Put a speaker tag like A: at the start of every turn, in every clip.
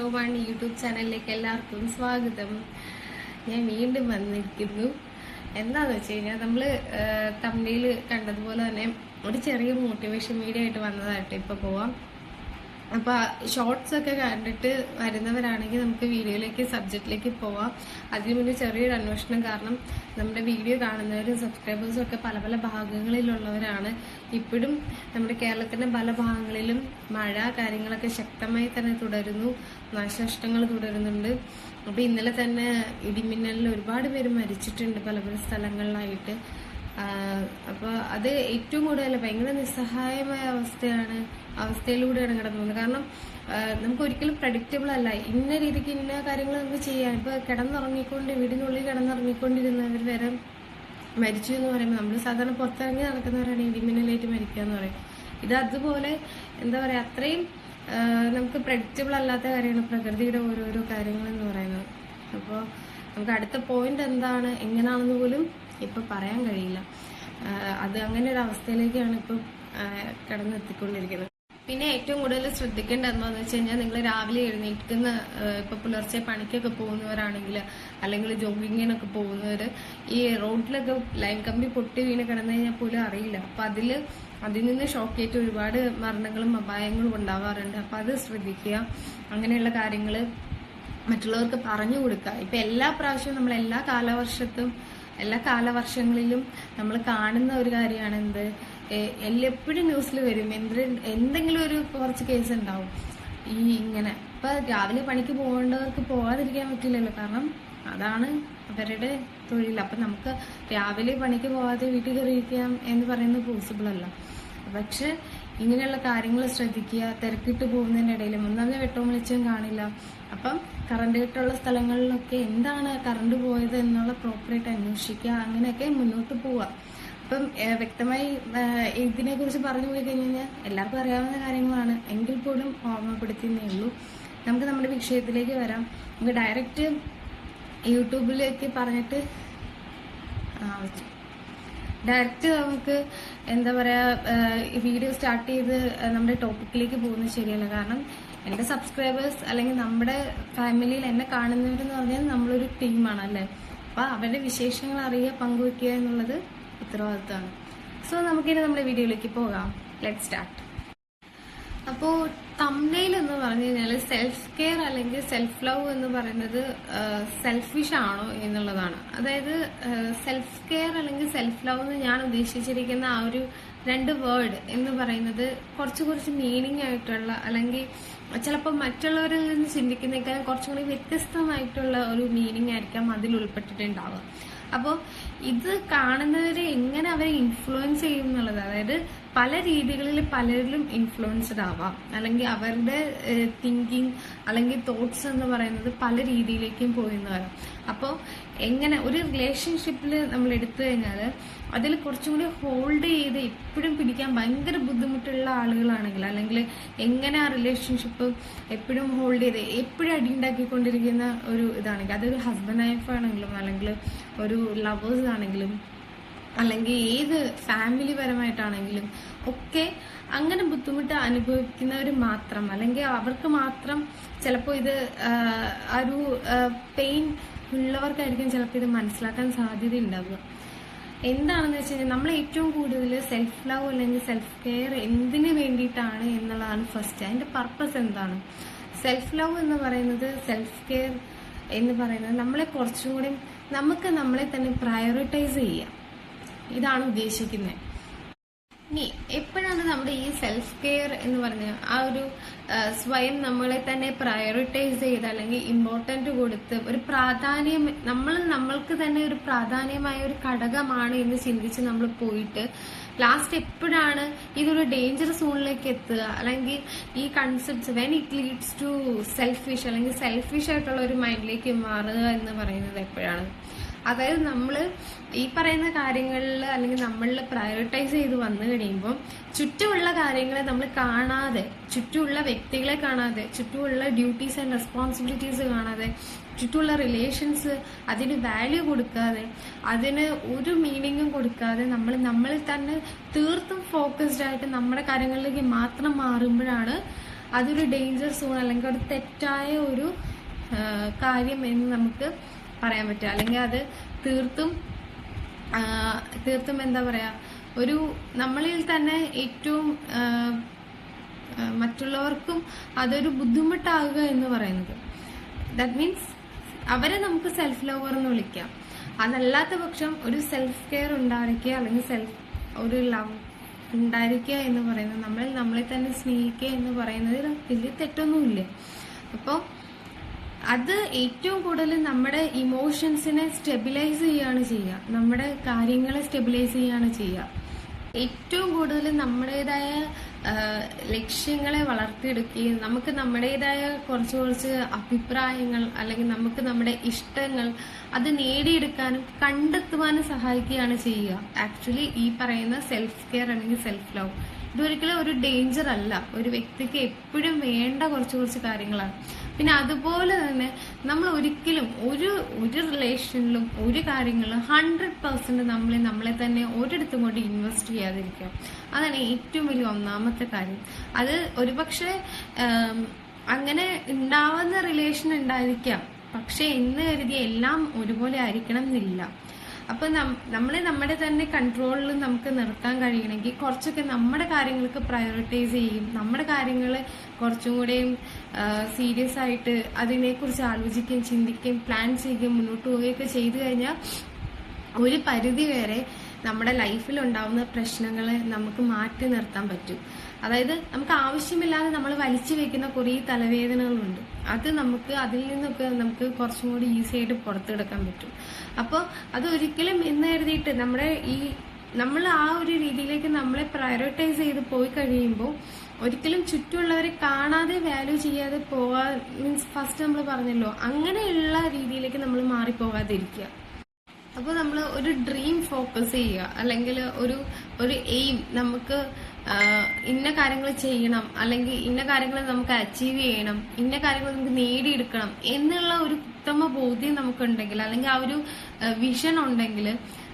A: 101 YouTube ചാനലിലേക്ക് എല്ലാവർക്കും സ്വാഗതം. ഞാൻ വീണ്ടും വന്നിരിക്കുന്നു. എന്താണെന്ന് വെച്ച് കഴിഞ്ഞാൽ നമ്മൾ തമിഴിൽ കണ്ടതുപോലെ തന്നെ ഒരു ചെറിയ മോട്ടിവേഷൻ വീഡിയോ ആയിട്ട് വന്നതായിട്ട് ഇപ്പോൾ പോവാം. അപ്പോൾ ഷോർട്സ് ഒക്കെ കണ്ടിട്ട് വരുന്നവരാണെങ്കിൽ നമുക്ക് വീഡിയോയിലേക്ക് സബ്ജക്റ്റിലേക്ക് പോവാം. അതിനു മുന്നേ ചെറിയൊരു അന്വേഷണം. കാരണം നമ്മുടെ വീഡിയോ കാണുന്നവരും സബ്സ്ക്രൈബേഴ്സും ഒക്കെ പല പല ഭാഗങ്ങളിലുള്ളവരാണ്. ഇപ്പോഴും നമ്മുടെ കേരളത്തിന്റെ പല ഭാഗങ്ങളിലും മഴ കാര്യങ്ങളൊക്കെ ശക്തമായി തന്നെ തുടരുന്നു. നാശനഷ്ടങ്ങൾ തുടരുന്നുണ്ട്. അപ്പോൾ ഇന്നലെ തന്നെ ഇടിമിന്നലിൽ ഒരുപാട് പേര് മരിച്ചിട്ടുണ്ട് പല പല സ്ഥലങ്ങളിലായിട്ട്. അപ്പോൾ അത് ഏറ്റവും കൂടുതൽ ഭയങ്കര നിസ്സഹായമായ അവസ്ഥയിലൂടെയാണ് കടന്നു പോകുന്നത്. കാരണം നമുക്ക് ഒരിക്കലും പ്രഡിക്റ്റബിൾ അല്ല. ഇന്ന രീതിക്ക് ഇന്ന കാര്യങ്ങൾ നമുക്ക് ചെയ്യാം. ഇപ്പൊ വീടിനുള്ളിൽ കിടന്നിറങ്ങിക്കൊണ്ടിരുന്നവർ വരെ മരിച്ചു എന്ന് പറയുമ്പോൾ നമ്മൾ സാധാരണ പുറത്തിറങ്ങി നടക്കുന്നവരാണ് ഇടിമിന്നലേറ്റ് മരിക്കുക എന്ന് പറയും. ഇത് അതുപോലെ എന്താ പറയാ, അത്രയും നമുക്ക് പ്രഡിക്റ്റബിൾ അല്ലാത്ത കാര്യമാണ് പ്രകൃതിയുടെ ഓരോരോ കാര്യങ്ങൾ എന്ന് പറയുന്നത്. അപ്പോൾ നമുക്ക് അടുത്ത പോയിന്റ് എന്താണ് എങ്ങനെയാണെന്ന് പോലും ഇപ്പൊ പറയാൻ കഴിയില്ല. അത് അങ്ങനെ ഒരു അവസ്ഥയിലേക്കാണ് ഇപ്പം കടന്നെത്തിക്കൊണ്ടിരിക്കുന്നത്. പിന്നെ ഏറ്റവും കൂടുതൽ ശ്രദ്ധിക്കേണ്ട എന്താണെന്ന് വെച്ച് കഴിഞ്ഞാൽ, നിങ്ങൾ രാവിലെ എഴുന്നേൽക്കുന്ന ഇപ്പൊ പുലർച്ചെ പണിക്കൊക്കെ പോകുന്നവരാണെങ്കിൽ, അല്ലെങ്കിൽ ജോഗിങ്ങിനൊക്കെ പോകുന്നവര്, ഈ റോഡിലൊക്കെ ലൈൻ കമ്പി പൊട്ടി വീണ് കിടന്നു കഴിഞ്ഞാൽ പോലും അറിയില്ല. അപ്പൊ അതിൽ നിന്ന് ഷോക്കേറ്റ് ഒരുപാട് മരണങ്ങളും അപായങ്ങളും ഉണ്ടാവാറുണ്ട്. അപ്പൊ അത് ശ്രദ്ധിക്കുക. അങ്ങനെയുള്ള കാര്യങ്ങൾ മറ്റുള്ളവർക്ക് പറഞ്ഞു കൊടുക്കുക. ഇപ്പൊ എല്ലാ പ്രാവശ്യവും നമ്മൾ എല്ലാ കാലവർഷങ്ങളിലും നമ്മൾ കാണുന്ന ഒരു കാര്യമാണ് എന്ത്, എപ്പോഴും ന്യൂസിൽ വരും എന്തെങ്കിലും ഒരു കുറച്ച് കേസ് ഉണ്ടാവും ഇങ്ങനെ. ഇപ്പൊ രാവിലെ പണിക്ക് പോകേണ്ടവർക്ക് പോകാതിരിക്കാൻ പറ്റില്ലല്ലോ, കാരണം അതാണ് അവരുടെ തൊഴിൽ. അപ്പൊ നമുക്ക് രാവിലെ പണിക്ക് പോകാതെ വീട്ടിൽ കയറിയിരിക്കാം എന്ന് പറയുന്നത് പോസിബിൾ അല്ല. പക്ഷെ ഇങ്ങനെയുള്ള കാര്യങ്ങൾ ശ്രദ്ധിക്കുക. തിരക്കിട്ട് പോകുന്നതിനിടയിൽ ഒന്നാമത് വെട്ടവും വെളിച്ചവും കാണില്ല. അപ്പം കറണ്ട് കെട്ടുള്ള സ്ഥലങ്ങളിലൊക്കെ എന്താണ് കറണ്ട് പോയത് എന്നുള്ള പ്രോപ്പറായിട്ട് അന്വേഷിക്കുക. അങ്ങനെയൊക്കെ മുന്നോട്ട് പോവുക. അപ്പം വ്യക്തമായി ഇതിനെ കുറിച്ച് പറഞ്ഞു പോയി കഴിഞ്ഞാൽ എല്ലാവർക്കും അറിയാവുന്ന കാര്യങ്ങളാണ്, എങ്കിൽ പോലും ഓർമ്മപ്പെടുത്തുന്നേ ഉള്ളൂ. നമുക്ക് നമ്മുടെ വിഷയത്തിലേക്ക് വരാം. നമുക്ക് ഡയറക്റ്റ് യൂട്യൂബിലേക്ക് പറഞ്ഞിട്ട് നമുക്ക് എന്താ പറയാ, വീഡിയോ സ്റ്റാർട്ട് ചെയ്ത് നമ്മുടെ ടോപ്പിക്കിലേക്ക് പോകുന്നത് ശരിയല്ല. കാരണം എന്റെ സബ്സ്ക്രൈബേഴ്സ് അല്ലെങ്കിൽ നമ്മുടെ ഫാമിലിയിൽ എന്നെ കാണുന്നവരെന്ന് പറഞ്ഞാൽ നമ്മളൊരു ടീമാണ് അല്ലേ. അപ്പൊ അവരുടെ വിശേഷങ്ങൾ അറിയുക, പങ്കുവെക്കുക എന്നുള്ളത് ഉത്തരവാദിത്തമാണ്. സോ നമുക്കിനി നമ്മുടെ വീഡിയോയിലേക്ക് പോകാം. Let start. അപ്പോ തംബ്നെയിൽ എന്ന് പറഞ്ഞു കഴിഞ്ഞാൽ സെൽഫ് കെയർ അല്ലെങ്കിൽ സെൽഫ് ലവ് എന്ന് പറയുന്നത് സെൽഫിഷ് ആണോ എന്നുള്ളതാണ്. അതായത് സെൽഫ് കെയർ അല്ലെങ്കിൽ സെൽഫ് ലവ് എന്ന് ഞാൻ ഉദ്ദേശിച്ചിരിക്കുന്ന ആ ഒരു രണ്ട് വേർഡ് എന്ന് പറയുന്നത് കുറച്ച് മീനിങ് ആയിട്ടുള്ള, അല്ലെങ്കിൽ ചിലപ്പോൾ മറ്റുള്ളവരിൽ നിന്ന് ചിന്തിക്കുന്നേക്കാൾ കുറച്ചും കൂടി വ്യത്യസ്തമായിട്ടുള്ള ഒരു മീനിങ് ആയിരിക്കാം അതിൽ ഉൾപ്പെട്ടിട്ടുണ്ടാവുക. അപ്പോൾ ഇത് കാണുന്നവരെ എങ്ങനെ അവരെ ഇൻഫ്ലുവൻസ് ചെയ്യും എന്നുള്ളത്, അതായത് പല രീതികളിൽ പലരിലും ഇൻഫ്ലുവൻസ്ഡ് ആവാം, അല്ലെങ്കിൽ അവരുടെ തിങ്കിങ് അല്ലെങ്കിൽ തോട്ട്സ് എന്ന് പറയുന്നത് പല രീതിയിലേക്കും പോയിന്ന് വരാം. അപ്പോൾ എങ്ങനെ ഒരു റിലേഷൻഷിപ്പിൽ നമ്മൾ എടുത്തു കഴിഞ്ഞാൽ അതിൽ കുറച്ചും കൂടി ഹോൾഡ് ചെയ്ത് എപ്പോഴും പിടിക്കാൻ ഭയങ്കര ബുദ്ധിമുട്ടുള്ള ആളുകളാണെങ്കിൽ, അല്ലെങ്കിൽ എങ്ങനെ ആ റിലേഷൻഷിപ്പ് എപ്പോഴും ഹോൾഡ് ചെയ്ത് എപ്പോഴും അടിയുണ്ടാക്കിക്കൊണ്ടിരിക്കുന്ന ഒരു ഇതാണെങ്കിൽ, അതൊരു ഹസ്ബൻഡ് വൈഫ് ആണെങ്കിലും അല്ലെങ്കിൽ ഒരു ലവേഴ്സ് ആണെങ്കിലും അല്ലെങ്കിൽ ഏത് ഫാമിലി പരമായിട്ടാണെങ്കിലും ഒക്കെ അങ്ങനെ ബുദ്ധിമുട്ട് അനുഭവിക്കുന്നവർ മാത്രം, അല്ലെങ്കിൽ അവർക്ക് മാത്രം ചിലപ്പോൾ ഇത് ഒരു പെയിൻ ഉള്ളവർക്കായിരിക്കും ചിലപ്പോൾ ഇത് മനസ്സിലാക്കാൻ സാധ്യത ഉണ്ടാവുക. എന്താണെന്ന് വെച്ച് കഴിഞ്ഞാൽ, നമ്മൾ ഏറ്റവും കൂടുതൽ സെൽഫ് ലവ് അല്ലെങ്കിൽ സെൽഫ് കെയർ എന്തിനു വേണ്ടിയിട്ടാണ് എന്നുള്ളതാണ് ഫസ്റ്റ്. അതിന്റെ പർപ്പസ് എന്താണ്? സെൽഫ് ലവ് എന്ന് പറയുന്നത്, സെൽഫ് കെയർ എന്ന് പറയുന്നത് നമ്മളെ കുറച്ചും കൂടി നമുക്ക് നമ്മളെ തന്നെ പ്രയോറിറ്റൈസ് ചെയ്യാം, ഇതാണ് ഉദ്ദേശിക്കുന്നത്. ഇനി എപ്പോഴാണ് നമ്മുടെ ഈ സെൽഫ് കെയർ എന്ന് പറഞ്ഞ ആ ഒരു സ്വയം നമ്മളെ തന്നെ പ്രയോറിറ്റൈസ് ചെയ്ത് അല്ലെങ്കിൽ ഇമ്പോർട്ടന്റ് കൊടുത്ത് ഒരു പ്രാധാന്യം നമ്മൾക്ക് തന്നെ ഒരു പ്രാധാന്യമായ ഒരു ഘടകമാണ് എന്ന് ചിന്തിച്ച് നമ്മൾ പോയിട്ട് ലാസ്റ്റ് എപ്പോഴാണ് ഇതൊരു ഡേഞ്ചർ സോണിലേക്ക് എത്തുക, അല്ലെങ്കിൽ ഈ concepts when it leads to selfish അല്ലെങ്കിൽ സെൽഫിഷ് ആയിട്ടുള്ള ഒരു മൈൻഡിലേക്ക് മാറുക എന്ന് പറയുന്നത് എപ്പോഴാണ്? അതായത് നമ്മൾ ഈ പറയുന്ന കാര്യങ്ങളിൽ അല്ലെങ്കിൽ നമ്മളിൽ പ്രയോറിറ്റൈസ് ചെയ്ത് വന്നു കഴിയുമ്പോൾ ചുറ്റുമുള്ള കാര്യങ്ങളെ നമ്മൾ കാണാതെ, ചുറ്റുമുള്ള വ്യക്തികളെ കാണാതെ, ചുറ്റുമുള്ള ഡ്യൂട്ടീസ് ആൻഡ് റെസ്പോൺസിബിലിറ്റീസ് കാണാതെ, ചുറ്റുമുള്ള റിലേഷൻസ് അതിന് വാല്യൂ കൊടുക്കാതെ, അതിന് ഒരു മീനിങ്ങും കൊടുക്കാതെ നമ്മളിൽ തന്നെ തീർത്തും ഫോക്കസ്ഡ് ആയിട്ട് നമ്മുടെ കാര്യങ്ങളിലേക്ക് മാത്രം മാറുമ്പോഴാണ് അതൊരു ഡേഞ്ചർ സോൺ അല്ലെങ്കിൽ ഒരു തെറ്റായ ഒരു കാര്യം എന്ന് നമുക്ക് പറയാൻ പറ്റും. അല്ലെങ്കിൽ അത് തീർത്തും എന്താ പറയാ, ഒരു നമ്മളിൽ തന്നെ ഏറ്റവും മറ്റുള്ളവർക്കും അതൊരു ബുദ്ധിമുട്ടാവുക എന്ന് പറയുന്നത്. ദാറ്റ് മീൻസ് അവരെ നമുക്ക് സെൽഫ് ലവർ എന്ന് വിളിക്കാം. അതല്ലാത്ത പക്ഷം ഒരു സെൽഫ് കെയർ ഉണ്ടായിരിക്കുക അല്ലെങ്കിൽ ഒരു ലവ് ഉണ്ടായിരിക്കുക എന്ന് പറയുന്നത്, നമ്മളെ തന്നെ സ്നേഹിക്കുക എന്ന് പറയുന്നതിൽ വലിയ തെറ്റൊന്നുമില്ല. അപ്പോൾ അത് ഏറ്റവും കൂടുതൽ നമ്മുടെ ഇമോഷൻസിനെ സ്റ്റെബിലൈസ് ചെയ്യുകയാണ് ചെയ്യുക, നമ്മുടെ കാര്യങ്ങളെ സ്റ്റെബിലൈസ് ചെയ്യുകയാണ് ചെയ്യുക. ഏറ്റവും കൂടുതൽ നമ്മുടേതായ ലക്ഷ്യങ്ങളെ വളർത്തിയെടുക്കുകയും നമുക്ക് നമ്മുടേതായ കുറച്ച് അഭിപ്രായങ്ങൾ അല്ലെങ്കിൽ നമുക്ക് നമ്മുടെ ഇഷ്ടങ്ങൾ അത് നേടിയെടുക്കാനും കണ്ടെത്തുവാനും സഹായിക്കുകയാണ് ചെയ്യുക. ആക്ച്വലി ഈ പറയുന്ന സെൽഫ് കെയർ അല്ലെങ്കിൽ സെൽഫ് ലവ് ഇതൊരിക്കലും ഒരു ഡേഞ്ചർ അല്ല, ഒരു വ്യക്തിക്ക് എപ്പോഴും വേണ്ട കുറച്ച് കാര്യങ്ങളാണ്. പിന്നെ അതുപോലെ തന്നെ നമ്മൾ ഒരിക്കലും ഒരു റിലേഷനിലും ഒരു കാര്യങ്ങളിലും 100% നമ്മളെ തന്നെ ഒരിടത്തും കൊണ്ട് ഇൻവെസ്റ്റ് ചെയ്യാതിരിക്കുക. അതാണ് ഏറ്റവും വലിയ ഒന്നാമത്തെ കാര്യം. അത് ഒരുപക്ഷെ അങ്ങനെ ഉണ്ടാവുന്ന റിലേഷൻ ഉണ്ടായിരിക്കാം, പക്ഷെ എന്ന് കരുതി എല്ലാം ഒരുപോലെ ആയിരിക്കണം എന്നില്ല. അപ്പൊ നമ്മുടെ തന്നെ കൺട്രോളിൽ നമുക്ക് നിർത്താൻ കഴിയണമെങ്കിൽ കുറച്ചൊക്കെ നമ്മുടെ കാര്യങ്ങൾക്ക് പ്രയോറിറ്റൈസ് ചെയ്യും, നമ്മുടെ കാര്യങ്ങൾ കുറച്ചും കൂടെയും സീരിയസ് ആയിട്ട് അതിനെക്കുറിച്ച് ആലോചിക്കുകയും ചിന്തിക്കുകയും പ്ലാൻ ചെയ്യുകയും മുന്നോട്ട് പോവുകയൊക്കെ ചെയ്തു കഴിഞ്ഞാൽ ഒരു പരിധി വരെ നമ്മുടെ ലൈഫിൽ ഉണ്ടാവുന്ന പ്രശ്നങ്ങളെ നമുക്ക് മാറ്റി നിർത്താൻ പറ്റും. അതായത് നമുക്ക് ആവശ്യമില്ലാതെ നമ്മൾ വലിച്ചു വെക്കുന്ന കുറേ തലവേദനകളുണ്ട്, അത് അതിൽ നിന്നൊക്കെ നമുക്ക് കുറച്ചും കൂടി ഈസി ആയിട്ട് പുറത്തെടുക്കാൻ പറ്റും. അപ്പോൾ അതൊരിക്കലും എന്ന് കരുതിയിട്ട് നമ്മൾ ആ ഒരു രീതിയിലേക്ക് നമ്മളെ പ്രയോറിറ്റൈസ് ചെയ്ത് പോയി കഴിയുമ്പോൾ ഒരിക്കലും ചുറ്റുമുള്ളവരെ കാണാതെ വാല്യൂ ചെയ്യാതെ പോവാ, മീൻസ് ഫസ്റ്റ് നമ്മൾ പറഞ്ഞല്ലോ അങ്ങനെയുള്ള രീതിയിലേക്ക് നമ്മൾ മാറിപ്പോകാതിരിക്കുക. അപ്പോൾ നമ്മൾ ഒരു ഡ്രീം ഫോക്കസ് ചെയ്യുക, അല്ലെങ്കിൽ ഒരു എയിം, നമുക്ക് ഇന്ന കാര്യങ്ങൾ ചെയ്യണം അല്ലെങ്കിൽ ഇന്ന കാര്യങ്ങൾ നമുക്ക് അച്ചീവ് ചെയ്യണം, ഇന്ന കാര്യങ്ങൾ നമുക്ക് നേടിയെടുക്കണം എന്നുള്ള ഒരു ഉത്തമ ബോധ്യം നമുക്കുണ്ടെങ്കിൽ അല്ലെങ്കിൽ ആ ഒരു വിഷൻ ഉണ്ടെങ്കിൽ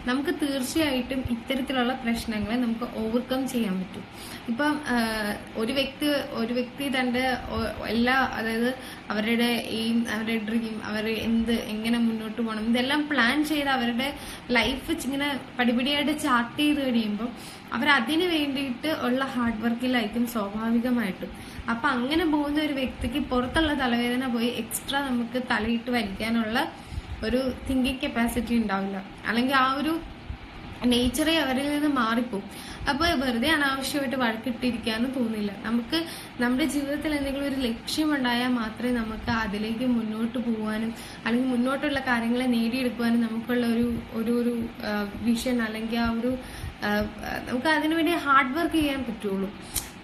A: നമുക്ക് തീർച്ചയായിട്ടും ഇത്തരത്തിലുള്ള പ്രശ്നങ്ങളെ നമുക്ക് ഓവർകം ചെയ്യാൻ പറ്റും. ഇപ്പം ഒരു വ്യക്തി തന്റെ എല്ലാ, അതായത് അവരുടെ എയിം, അവരുടെ ഡ്രീം, അവർ എങ്ങനെ മുന്നോട്ട് പോകണം ഇതെല്ലാം പ്ലാൻ ചെയ്ത് അവരുടെ ലൈഫ് ഇങ്ങനെ പടിപടിയായിട്ട് ചാർട്ട് ചെയ്ത് കഴിയുമ്പോൾ അവരതിന് വേണ്ടിയിട്ട് ഉള്ള ഹാർഡ് വർക്കിലായിരിക്കും സ്വാഭാവികമായിട്ടും. അപ്പൊ അങ്ങനെ പോകുന്ന ഒരു വ്യക്തിക്ക് പുറത്തുള്ള തലവേദന പോയി എക്സ്ട്രാ നമുക്ക് തലയിട്ട് വലിക്കാനുള്ള ഒരു തിങ്കിങ് കപ്പാസിറ്റി ഉണ്ടാവില്ല, അല്ലെങ്കിൽ ആ ഒരു നേച്ചറെ അവരിൽ നിന്ന് മാറിപ്പോവും. അപ്പൊ വെറുതെ അനാവശ്യമായിട്ട് വഴക്കിട്ടിരിക്കാനും തോന്നില്ല. നമുക്ക് നമ്മുടെ ജീവിതത്തിൽ എന്തെങ്കിലും ഒരു ലക്ഷ്യമുണ്ടായാൽ മാത്രമേ നമുക്ക് അതിലേക്ക് മുന്നോട്ട് പോകാനും അല്ലെങ്കിൽ മുന്നോട്ടുള്ള കാര്യങ്ങളെ നേടിയെടുക്കുവാനും നമുക്കുള്ള ഒരു വിഷൻ അല്ലെങ്കിൽ ആ ഒരു നമുക്ക് അതിനുവേണ്ടി ഹാർഡ് വർക്ക് ചെയ്യാൻ പറ്റുള്ളൂ.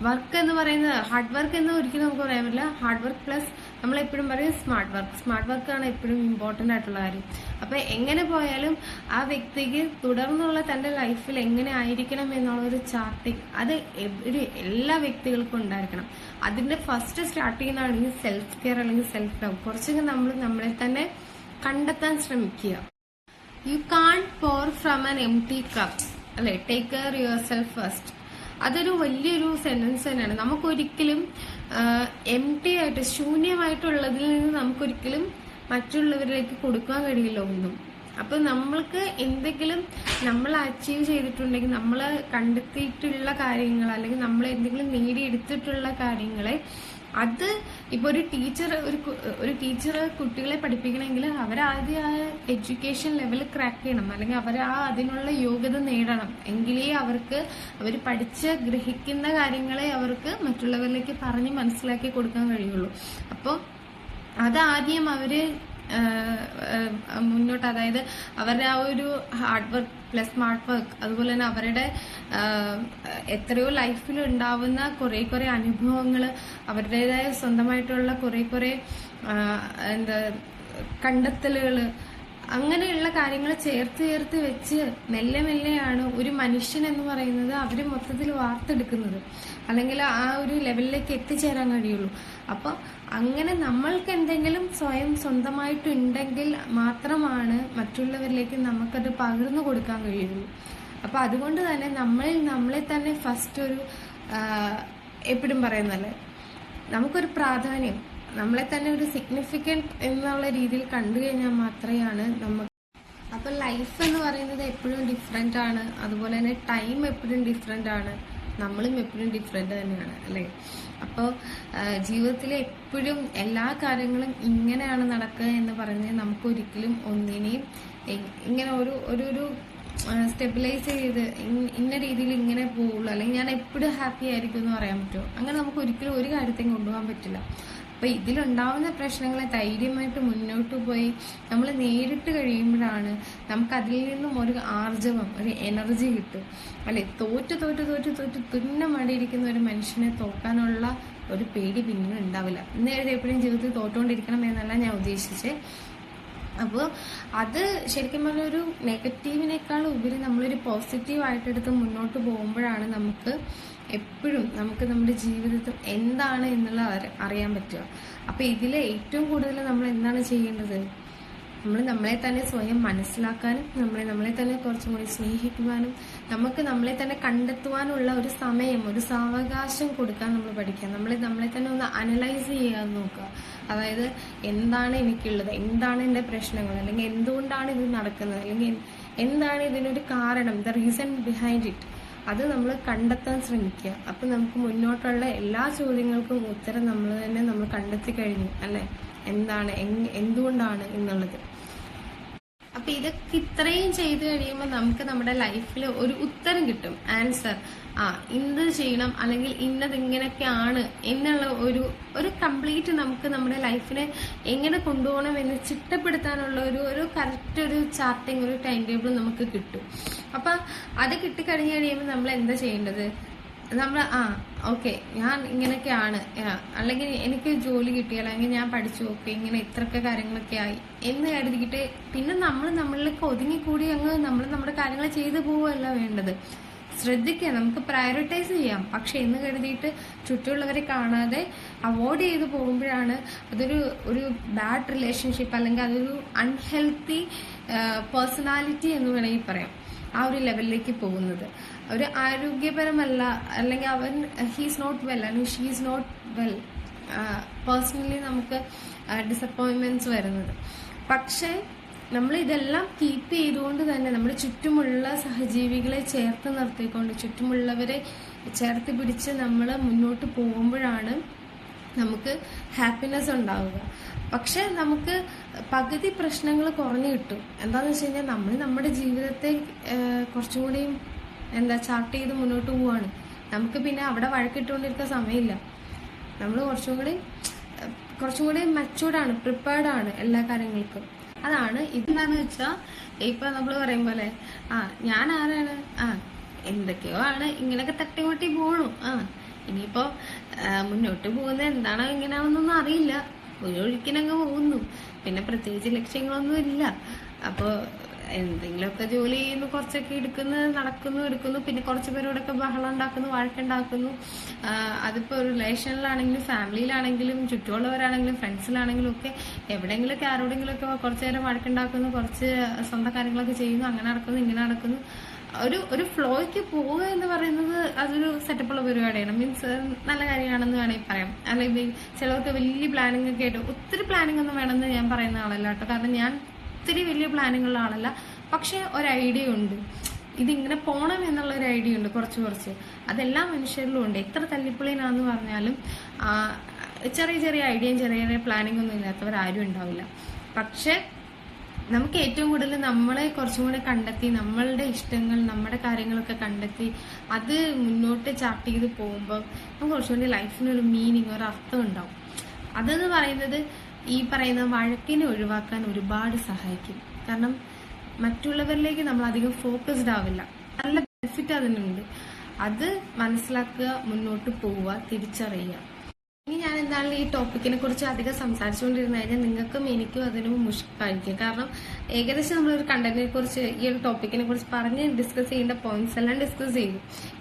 A: വർക്ക് എന്ന് പറയുന്നത് ഹാർഡ് വർക്ക് എന്ന് ഒരിക്കലും നമുക്ക് പറയാൻ പറ്റില്ല. ഹാർഡ് വർക്ക് പ്ലസ് നമ്മളെപ്പോഴും പറയും സ്മാർട്ട് വർക്കാണ് എപ്പോഴും ഇമ്പോർട്ടന്റ് ആയിട്ടുള്ള കാര്യം. അപ്പൊ എങ്ങനെ പോയാലും ആ വ്യക്തിക്ക് തുടർന്നുള്ള തന്റെ ലൈഫിൽ എങ്ങനെ ആയിരിക്കണം എന്നുള്ളൊരു ചാർട്ടിങ് അത് എല്ലാ വ്യക്തികൾക്കും ഉണ്ടായിരിക്കണം. അതിന്റെ ഫസ്റ്റ് സ്റ്റാർട്ട് ചെയ്യുന്നതാണ് ഈ സെൽഫ് കെയർ അല്ലെങ്കിൽ സെൽഫ് ലവ്. കുറച്ചൊക്കെ നമ്മളെ തന്നെ കണ്ടെത്താൻ ശ്രമിക്കുക. You can't pour from an empty cup, അല്ലെ? Take care yourself first. അതൊരു വലിയൊരു സെന്റൻസ് തന്നെയാണ്. നമുക്കൊരിക്കലും എംപ്റ്റി ആയിട്ട് ശൂന്യമായിട്ടുള്ളതിൽ നിന്ന് നമുക്കൊരിക്കലും മറ്റുള്ളവരിലേക്ക് കൊടുക്കാൻ കഴിയില്ല ഒന്നും. അപ്പൊ നമ്മൾക്ക് എന്തെങ്കിലും നമ്മൾ അച്ചീവ് ചെയ്തിട്ടുണ്ടെങ്കിൽ, നമ്മൾ കണ്ടെത്തിയിട്ടുള്ള കാര്യങ്ങൾ അല്ലെങ്കിൽ നമ്മൾ എന്തെങ്കിലും നേടിയെടുത്തിട്ടുള്ള കാര്യങ്ങളെ അത് ഇപ്പൊ ഒരു ടീച്ചർ കുട്ടികളെ പഠിപ്പിക്കണമെങ്കിൽ അവരാദ്യം ആ എഡ്യൂക്കേഷൻ ലെവൽ ക്രാക്ക് ചെയ്യണം, അല്ലെങ്കിൽ അതിനുള്ള യോഗ്യത നേടണം. എങ്കിലേ അവർ ഗ്രഹിക്കുന്ന കാര്യങ്ങളെ അവർക്ക് മറ്റുള്ളവരിലേക്ക് പറഞ്ഞ് മനസ്സിലാക്കി കൊടുക്കാൻ കഴിയുള്ളൂ. അപ്പോൾ അതാദ്യം അവര് മുന്നോട്ട്, അതായത് അവരുടെ ആ ഒരു hard work plus smart work, അതുപോലെ തന്നെ അവരുടെ എത്രയോ ലൈഫിൽ ഉണ്ടാവുന്ന കുറെ അനുഭവങ്ങള്, അവരുടേതായ സ്വന്തമായിട്ടുള്ള കുറെ കണ്ടെത്തലുകള്, അങ്ങനെയുള്ള കാര്യങ്ങൾ ചേർത്ത് വെച്ച് മെല്ലെയാണ് ഒരു മനുഷ്യൻ എന്ന് പറയുന്നത് അവര് മൊത്തത്തിൽ വാർത്തെടുക്കുന്നത്, അല്ലെങ്കിൽ ആ ഒരു ലെവലിലേക്ക് എത്തിച്ചേരാൻ കഴിയുള്ളൂ. അപ്പൊ അങ്ങനെ നമ്മൾക്ക് എന്തെങ്കിലും സ്വന്തമായിട്ടുണ്ടെങ്കിൽ മാത്രമാണ് മറ്റുള്ളവരിലേക്ക് നമുക്കത് പകർന്നു കൊടുക്കാൻ കഴിയുള്ളൂ. അപ്പൊ അതുകൊണ്ട് തന്നെ നമ്മളെ തന്നെ ഫസ്റ്റ് എപ്പോഴും പറയുന്നല്ലേ, നമുക്കൊരു പ്രാധാന്യം, നമ്മളെ തന്നെ ഒരു സിഗ്നിഫിക്കൻറ്റ് എന്നുള്ള രീതിയിൽ കണ്ടു കഴിഞ്ഞാൽ മാത്രമാണ് നമുക്ക്. അപ്പൊ ലൈഫ് എന്ന് പറയുന്നത് എപ്പോഴും ഡിഫറെന്റ് ആണ്, അതുപോലെ തന്നെ ടൈം എപ്പോഴും ഡിഫറെന്റ് ആണ്, നമ്മളും എപ്പോഴും ഡിഫറെന്റ് തന്നെയാണ് അല്ലേ. അപ്പോൾ ജീവിതത്തിലെ എപ്പോഴും എല്ലാ കാര്യങ്ങളും ഇങ്ങനെയാണ് നടക്കുക എന്ന് പറഞ്ഞ് നമുക്കൊരിക്കലും ഒന്നിനെയും ഇങ്ങനെ ഒരു സ്റ്റെബിലൈസ് ചെയ്ത് ഇന്ന രീതിയിൽ ഇങ്ങനെ പോവുള്ളൂ, അല്ലെങ്കിൽ ഞാൻ എപ്പോഴും ഹാപ്പി ആയിരിക്കും എന്ന് പറയാൻ പറ്റുമോ? അങ്ങനെ നമുക്ക് ഒരിക്കലും ഒരു കാര്യത്തെയും കൊണ്ടുപോകാൻ പറ്റില്ല. അപ്പൊ ഇതിലുണ്ടാവുന്ന പ്രശ്നങ്ങളെ ധൈര്യമായിട്ട് മുന്നോട്ട് പോയി നമ്മൾ നേരിട്ട് കഴിയുമ്പോഴാണ് നമുക്ക് അതിൽ നിന്നും ഒരു ആർജവം, ഒരു എനർജി കിട്ടും അല്ലെ. തോറ്റ് തുന്നമടിയിരിക്കുന്ന ഒരു മനുഷ്യനെ തോക്കാനുള്ള ഒരു പേടി പിന്നീട് ഉണ്ടാവില്ല. ഇന്ന് എപ്പോഴും ജീവിതത്തിൽ തോറ്റുകൊണ്ടിരിക്കണം എന്നല്ല ഞാൻ ഉദ്ദേശിച്ചേ. അപ്പോൾ അത് ശരിക്കും പറഞ്ഞൊരു നെഗറ്റീവിനേക്കാൾ ഉപരി നമ്മളൊരു പോസിറ്റീവായിട്ട് എടുത്ത് മുന്നോട്ട് പോകുമ്പോഴാണ് നമുക്ക് എപ്പോഴും നമ്മുടെ ജീവിതത്തിൽ എന്താണ് എന്നുള്ളത് അറിയാൻ പറ്റുക. അപ്പൊ ഇതിൽ ഏറ്റവും കൂടുതൽ നമ്മൾ എന്താണ് ചെയ്യേണ്ടത്? നമ്മളെ തന്നെ സ്വയം മനസ്സിലാക്കാനും നമ്മളെ തന്നെ കുറച്ചും കൂടി സ്നേഹിക്കുവാനും നമുക്ക് നമ്മളെ തന്നെ കണ്ടെത്തുവാനുള്ള ഒരു സമയം, ഒരു സാവകാശം കൊടുക്കാൻ നമ്മൾ പഠിക്കുക. നമ്മളെ തന്നെ ഒന്ന് അനലൈസ് ചെയ്യാൻ നോക്കുക. അതായത് എന്താണ് എനിക്കുള്ളത്, എന്താണ് എൻ്റെ പ്രശ്നങ്ങൾ, അല്ലെങ്കിൽ എന്തുകൊണ്ടാണ് ഇത് നടക്കുന്നത്, അല്ലെങ്കിൽ എന്താണ് ഇതിനൊരു കാരണം, ദ റീസൺ ബിഹൈൻഡ് ഇറ്റ്, അത് നമ്മൾ കണ്ടെത്താൻ ശ്രമിക്കുക. അപ്പൊ നമുക്ക് മുന്നോട്ടുള്ള എല്ലാ ചോദ്യങ്ങൾക്കും ഉത്തരം നമ്മൾ കണ്ടെത്തി കഴിഞ്ഞു അല്ലെ, എന്താണ് എന്തുകൊണ്ടാണ് എന്നുള്ളത്. അപ്പൊ ഇതൊക്കെ ഇത്രയും ചെയ്തു കഴിയുമ്പോൾ നമുക്ക് നമ്മുടെ ലൈഫിൽ ഒരു ഉത്തരം കിട്ടും, ആൻസർ. ഇന്നത് ചെയ്യണം, അല്ലെങ്കിൽ ഇന്നത് ഇങ്ങനെയൊക്കെയാണ് എന്നുള്ള ഒരു കംപ്ലീറ്റ് നമുക്ക് നമ്മുടെ ലൈഫിനെ എങ്ങനെ കൊണ്ടുപോകണം എന്ന് ചിട്ടപ്പെടുത്താനുള്ള ഒരു കറക്റ്റ് ഒരു ചാർട്ടിങ്, ഒരു ടൈം ടേബിൾ നമുക്ക് കിട്ടും. അപ്പൊ അത് കിട്ടിക്കഴിഞ്ഞു കഴിയുമ്പോൾ നമ്മൾ എന്താ ചെയ്യേണ്ടത്? നമ്മൾ ഓക്കെ ഞാൻ ഇങ്ങനെയൊക്കെയാണ്, അല്ലെങ്കിൽ എനിക്ക് ജോലി കിട്ടി, അല്ലെങ്കിൽ ഞാൻ പഠിച്ചു, ഓക്കെ ഇങ്ങനെ ഇത്രയൊക്കെ കാര്യങ്ങളൊക്കെ ആയി എന്ന് കരുതിയിട്ട് പിന്നെ നമ്മളിലേക്ക് ഒതുങ്ങിക്കൂടി അങ്ങ് നമ്മുടെ കാര്യങ്ങൾ ചെയ്തു പോവുകയല്ല വേണ്ടത്. ശ്രദ്ധിക്കുക, നമുക്ക് പ്രയോറിറ്റൈസ് ചെയ്യാം. പക്ഷെ എന്ന് കരുതിയിട്ട് ചുറ്റുമുള്ളവരെ കാണാതെ അവോയ്ഡ് ചെയ്ത് പോകുമ്പോഴാണ് ഒരു ബാഡ് റിലേഷൻഷിപ്പ്, അല്ലെങ്കിൽ അതൊരു അൺഹെൽത്തി പേഴ്സണാലിറ്റി എന്ന് വേണമെങ്കിൽ പറയാം, ആ ഒരു ലെവലിലേക്ക് പോകുന്നത്. ഒരു ആരോഗ്യപരമല്ല, അല്ലെങ്കിൽ ഹീസ് നോട്ട് വെൽ അല്ലെങ്കിൽ ഷീസ് നോട്ട് വെൽ, പേഴ്സണലി നമുക്ക് ഡിസപ്പോയിന്റ്മെന്റ്സ് വരുന്നത്. പക്ഷെ നമ്മൾ ഇതെല്ലാം കീപ്പ് ചെയ്തുകൊണ്ട് തന്നെ നമ്മുടെ ചുറ്റുമുള്ള സഹജീവികളെ ചേർത്ത് നിർത്തിക്കൊണ്ട്, ചുറ്റുമുള്ളവരെ ചേർത്ത് പിടിച്ച് നമ്മൾ മുന്നോട്ട് പോകുമ്പോഴാണ് നമുക്ക് ഹാപ്പിനെസ് ഉണ്ടാവുക. പക്ഷെ നമുക്ക് പകുതി പ്രശ്നങ്ങൾ കുറഞ്ഞു കിട്ടും. എന്താന്ന് വെച്ച് കഴിഞ്ഞാൽ നമ്മൾ നമ്മുടെ ജീവിതത്തെ കുറച്ചും കൂടിയും ചാർട്ട് ചെയ്ത് മുന്നോട്ട് പോവാണ്. നമുക്ക് പിന്നെ അവിടെ വഴക്കിട്ടുകൊണ്ടിരിക്കുന്ന സമയമില്ല. നമ്മൾ കുറച്ചും കൂടി മച്ചൂർഡാണ്, പ്രിപ്പയർഡാണ് എല്ലാ കാര്യങ്ങൾക്കും. അതാണ് ഇതെന്താന്ന് വെച്ചാ ഇപ്പൊ നമ്മൾ പറയും പോലെ ഞാൻ ആരാണ്, എന്തൊക്കെയോ ആണ്, ഇങ്ങനെയൊക്കെ തട്ടിമുട്ടി പോണു. ഇനിയിപ്പോ മുന്നോട്ട് പോകുന്നത് എന്താണോ എങ്ങനെയാണെന്നൊന്നും അറിയില്ല, ഒഴുക്കിനങ്ങ് പോകുന്നു. പിന്നെ പ്രത്യേകിച്ച് ലക്ഷ്യങ്ങളൊന്നും ഇല്ല. അപ്പൊ എന്തെങ്കിലുമൊക്കെ ജോലി ചെയ്യുന്നു, കുറച്ചൊക്കെ എടുക്കുന്നു, പിന്നെ കുറച്ച് പേരോടൊക്കെ ബഹളം ഉണ്ടാക്കുന്നു, വഴക്കുണ്ടാക്കുന്നു. അതിപ്പോ റിലേഷനിലാണെങ്കിലും ഫാമിലിയിലാണെങ്കിലും ചുറ്റുമുള്ളവരാണെങ്കിലും ഫ്രണ്ട്സിലാണെങ്കിലും ഒക്കെ എവിടെയെങ്കിലുമൊക്കെ ആരോടെങ്കിലുമൊക്കെ കുറച്ചു നേരം വഴക്കുണ്ടാക്കുന്നു, കുറച്ച് സ്വന്തം കാര്യങ്ങളൊക്കെ ചെയ്യുന്നു, അങ്ങനെ നടക്കുന്നു, ഇങ്ങനെ നടക്കുന്നു. ഒരു ഫ്ലോയ്ക്ക് പോവുക എന്ന് പറയുന്നത് അതൊരു സെറ്റപ്പുള്ള പരിപാടിയാണ്. മീൻസ് നല്ല കാര്യമാണെന്ന് വേണമെങ്കിൽ പറയാം. അല്ലെങ്കിൽ ചിലർക്ക് വലിയ പ്ലാനിങ് ഒക്കെ ആയിട്ട്, ഒത്തിരി പ്ലാനിങ് ഒന്നും വേണമെന്ന് ഞാൻ പറയുന്ന ആളല്ല കേട്ടോ. കാരണം ഞാൻ ഒത്തിരി വലിയ പ്ലാനിങ് ഉള്ള ആളല്ല. പക്ഷെ ഒരു ഐഡിയ ഉണ്ട്, ഇതിങ്ങനെ പോണം എന്നുള്ള ഒരു ഐഡിയ ഉണ്ട്, കുറച്ച്. അതെല്ലാ മനുഷ്യരിലും ഉണ്ട്. എത്ര തല്ലിപ്പൊളിനാന്ന് പറഞ്ഞാലും ചെറിയ ഐഡിയയും ചെറിയ പ്ലാനിങ് ഒന്നും ഇല്ലാത്തവരാരും ഉണ്ടാവില്ല. പക്ഷെ നമുക്ക് ഏറ്റവും കൂടുതൽ നമ്മളെ കുറച്ചും കൂടെ കണ്ടെത്തി, നമ്മളുടെ ഇഷ്ടങ്ങൾ, നമ്മുടെ കാര്യങ്ങളൊക്കെ കണ്ടെത്തി അത് മുന്നോട്ട് ചാർട്ട് ചെയ്ത് പോകുമ്പോൾ നമുക്ക് കുറച്ചുകൂടി ലൈഫിനൊരു മീനിങ്, ഒരു അർത്ഥം ഉണ്ടാവും. അതെന്ന് പറയുന്നത് ഈ പറയുന്ന വഴക്കിനെ ഒഴിവാക്കാൻ ഒരുപാട് സഹായിക്കും. കാരണം മറ്റുള്ളവരിലേക്ക് നമ്മൾ അധികം ഫോക്കസ്ഡ് ആവില്ല. നല്ല ബെനിഫിറ്റ് അതിനുണ്ട്. അത് മനസ്സിലാക്കുക, മുന്നോട്ട് പോവുക, തിരിച്ചറിയുക. ഇനി ഞാൻ എന്താണ് ഈ ടോപ്പിക്കിനെ കുറിച്ച് അധികം സംസാരിച്ചുകൊണ്ടിരുന്നു കഴിഞ്ഞാൽ നിങ്ങൾക്കും എനിക്കും അതിന് മുഷ്കായിരിക്കും. കാരണം ഏകദേശം നമ്മളൊരു കണ്ടന്റിനെ കുറിച്ച്, ഈ ഒരു ടോപ്പിക്കിനെ കുറിച്ച് പറഞ്ഞ് ഡിസ്കസ് ചെയ്യേണ്ട പോയിന്റ്സ് എല്ലാം ഡിസ്കസ് ചെയ്തു.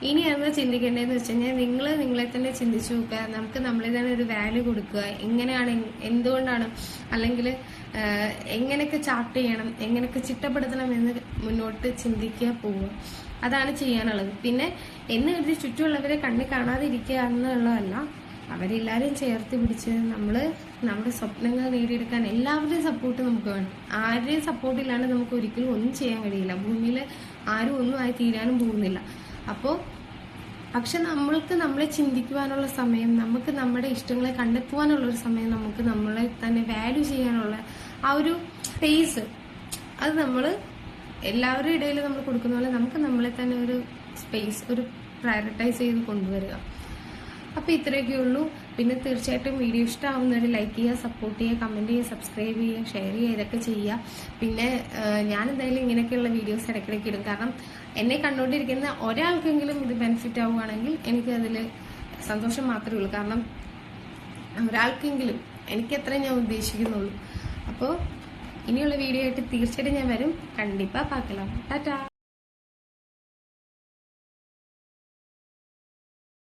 A: ഇനി എന്താ ചിന്തിക്കേണ്ടതെന്ന് വെച്ച് കഴിഞ്ഞാൽ നിങ്ങളെ തന്നെ ചിന്തിച്ചു നോക്കുക. നമുക്ക് നമ്മളെ തന്നെ ഒരു വാല്യൂ കൊടുക്കുക. എങ്ങനെയാണ്, എന്തുകൊണ്ടാണ്, അല്ലെങ്കിൽ എങ്ങനെയൊക്കെ ചാർട്ട് ചെയ്യണം, എങ്ങനെയൊക്കെ ചിട്ടപ്പെടുത്തണം എന്ന് മുന്നോട്ട് ചിന്തിക്കുക, പോവുക. അതാണ് ചെയ്യാനുള്ളത്. പിന്നെ എന്ന് കരുതി ചുറ്റുമുള്ളവരെ കണ്ണി കാണാതിരിക്കുക എന്നുള്ളതല്ല. അവരെല്ലാവരും ചേർത്ത് പിടിച്ച് നമ്മൾ നമ്മുടെ സ്വപ്നങ്ങൾ നേടിയെടുക്കാൻ എല്ലാവരുടെയും സപ്പോർട്ട് നമുക്ക് വേണം. ആരുടെയും സപ്പോർട്ടില്ലാണ്ട് നമുക്ക് ഒരിക്കലും ഒന്നും ചെയ്യാൻ കഴിയില്ല. ഭൂമിയിൽ ആരും ഒന്നും ആയി തീരാനും പോകുന്നില്ല. പക്ഷെ നമ്മൾക്ക് നമ്മളെ ചിന്തിക്കുവാനുള്ള സമയം, നമുക്ക് നമ്മുടെ ഇഷ്ടങ്ങളെ കണ്ടെത്തുവാനുള്ള ഒരു സമയം, നമുക്ക് നമ്മളെ തന്നെ വാല്യൂ ചെയ്യാനുള്ള ആ ഒരു സ്പേസ്, അത് നമ്മൾ എല്ലാവരുടെ ഇടയിൽ നമ്മൾ കൊടുക്കുന്ന പോലെ നമുക്ക് നമ്മളെ തന്നെ ഒരു സ്പേസ്, ഒരു പ്രയോറിറ്റൈസ് ചെയ്ത് കൊണ്ടുവരിക. അപ്പോൾ ഇത്രയൊക്കെ ഉള്ളൂ. പിന്നെ തീർച്ചയായിട്ടും വീഡിയോ ഇഷ്ടമാവുന്നവർ ലൈക്ക് ചെയ്യുക, സപ്പോർട്ട് ചെയ്യുക, കമൻറ്റ് ചെയ്യുക, സബ്സ്ക്രൈബ് ചെയ്യുക, ഷെയർ ചെയ്യുക, ഇതൊക്കെ ചെയ്യുക. പിന്നെ ഞാൻ എന്തായാലും ഇങ്ങനെയൊക്കെയുള്ള വീഡിയോസ് ഇടയ്ക്കിടയ്ക്ക് ഇടും. കാരണം എന്നെ കണ്ടുകൊണ്ടിരിക്കുന്ന ഒരാൾക്കെങ്കിലും ഇത് ബെനിഫിറ്റ് ആവുകയാണെങ്കിൽ എനിക്കതിൽ സന്തോഷം മാത്രമേ ഉള്ളൂ. കാരണം ഒരാൾക്കെങ്കിലും, എനിക്കത്രേ ഞാൻ ഉദ്ദേശിക്കുന്നുള്ളൂ. അപ്പോൾ ഇനിയുള്ള വീഡിയോ ആയിട്ട് തീർച്ചയായിട്ടും ഞാൻ വരും. കണ്ടിപ്പാ പാക്കലാം. ടാറ്റാ.